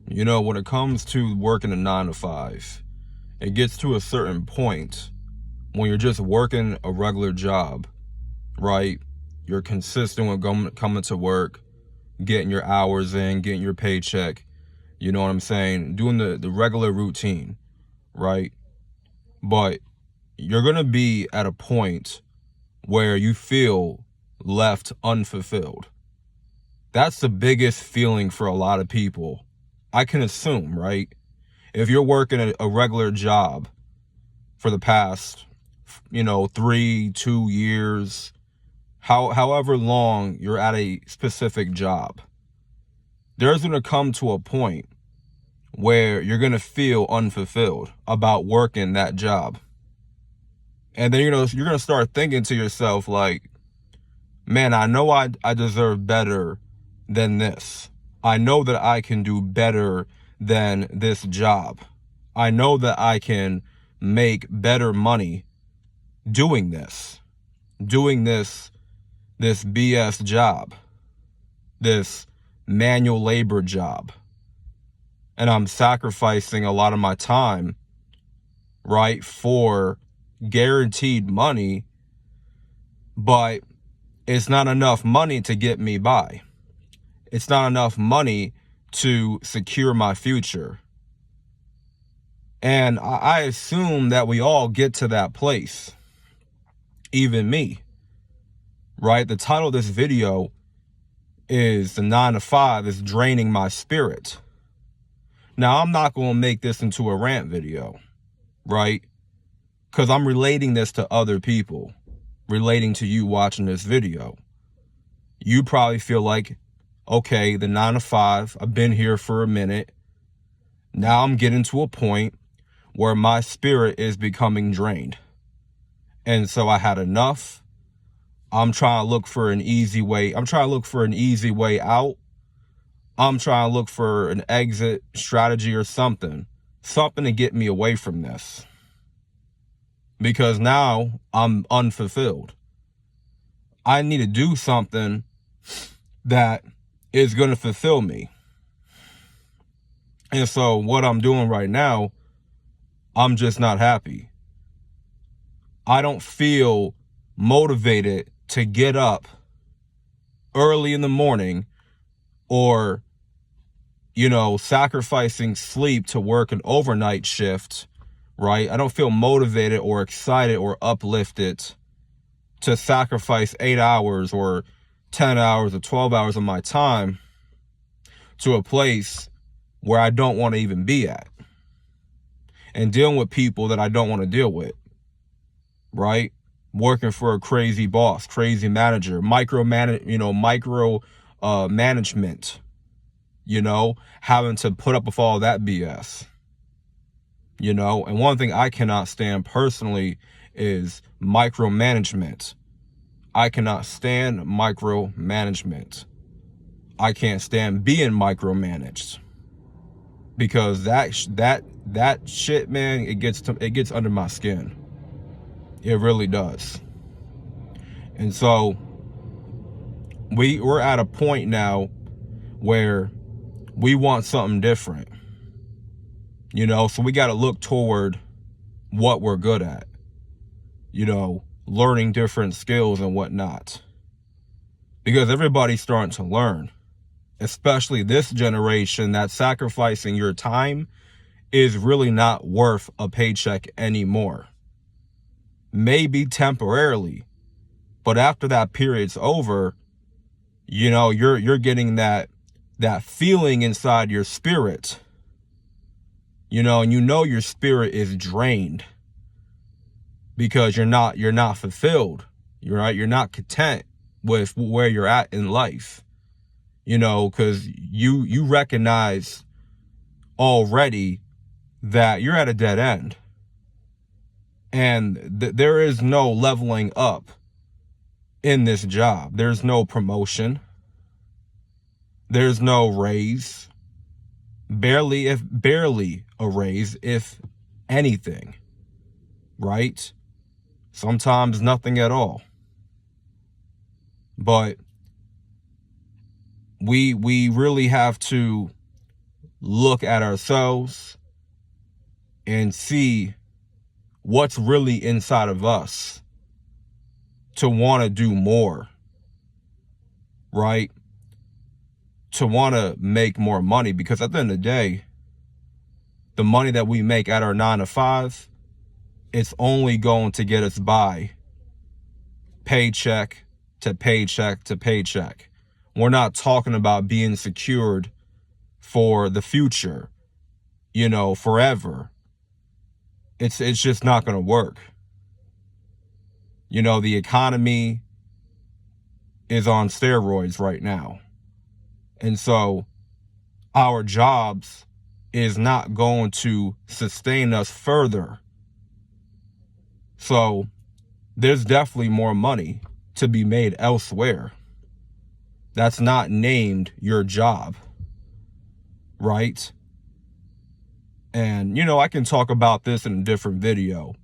You know, when it comes to working a 9 to 5, it gets to a certain point when you're just working a regular job, right? You're consistent with coming to work, getting your hours in, getting your paycheck, you know what I'm saying? Doing the regular routine, right? But you're going to be at a point where you feel left unfulfilled. That's the biggest feeling for a lot of people. I can assume, right? If you're working a regular job for the past, 2 years, however long you're at a specific job, there's going to come to a point where you're going to feel unfulfilled about working that job. And then, you're going to start thinking to yourself like, man, I know I deserve better than this. I know that I can do better than this job. I know that I can make better money doing this BS job, this manual labor job. And I'm sacrificing a lot of my time, right, for guaranteed money, but it's not enough money to get me by. It's not enough money to secure my future. And I assume that we all get to that place, even me, right? The title of this video is The 9 to 5 is Draining My Spirit. Now, I'm not going to make this into a rant video, right? Because I'm relating this to other people, relating to you watching this video. You probably feel like, okay, the 9 to 5, I've been here for a minute. Now I'm getting to a point where my spirit is becoming drained. And so I had enough. I'm trying to look for an easy way. I'm trying to look for an easy way out. I'm trying to look for an exit strategy or something to get me away from this. Because now I'm unfulfilled. I need to do something that is going to fulfill me. And so what I'm doing right now, I'm just not happy. I don't feel motivated to get up early in the morning or, sacrificing sleep to work an overnight shift, right? I don't feel motivated or excited or uplifted to sacrifice 8 hours or 10 hours or 12 hours of my time to a place where I don't want to even be at and dealing with people that I don't want to deal with, right? Working for a crazy boss, crazy manager, management, having to put up with all that BS, and one thing I cannot stand personally is micromanagement. I cannot stand micromanagement. I can't stand being micromanaged because that shit, man, it gets under my skin. It really does. And so we're at a point now where we want something different, so we got to look toward what we're good at, learning different skills and whatnot, because everybody's starting to learn, especially this generation, that sacrificing your time is really not worth a paycheck anymore. Maybe temporarily, but after that period's over, you're getting that feeling inside your spirit, and your spirit is drained because you're not fulfilled. You're not content with where you're at in life, because you recognize already that you're at a dead end. And there is no leveling up in this job. There's no promotion. There's no raise. Barely a raise, if anything. Right? Sometimes nothing at all. But we really have to look at ourselves and see what's really inside of us to want to do more, right? To want to make more money, because at the end of the day, the money that we make at our 9 to 5, it's only going to get us by paycheck to paycheck to paycheck. We're not talking about being secured for the future, forever. It's just not going to work. The economy is on steroids right now. And so our jobs is not going to sustain us further. So there's definitely more money to be made elsewhere. That's not named your job, right? And, I can talk about this in a different video,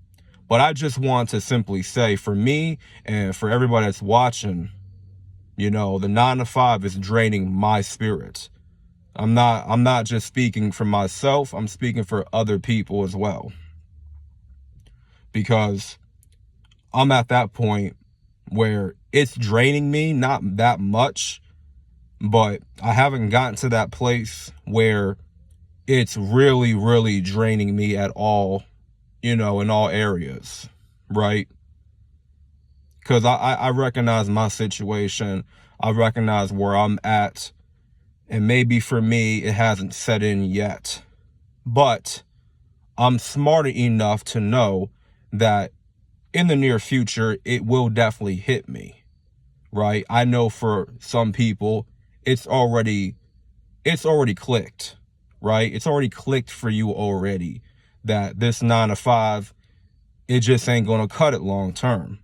but I just want to simply say, for me and for everybody that's watching, the 9 to 5 is draining my spirit. I'm not just speaking for myself, I'm speaking for other people as well. Because I'm at that point where it's draining me, not that much, but I haven't gotten to that place where it's really, really draining me at all, in all areas, right? Because I recognize my situation. I recognize where I'm at. And maybe for me, it hasn't set in yet. But I'm smart enough to know that in the near future, it will definitely hit me, right? I know for some people, it's already clicked, right? It's already clicked for you already that this 9 to 5, it just ain't going to cut it long term.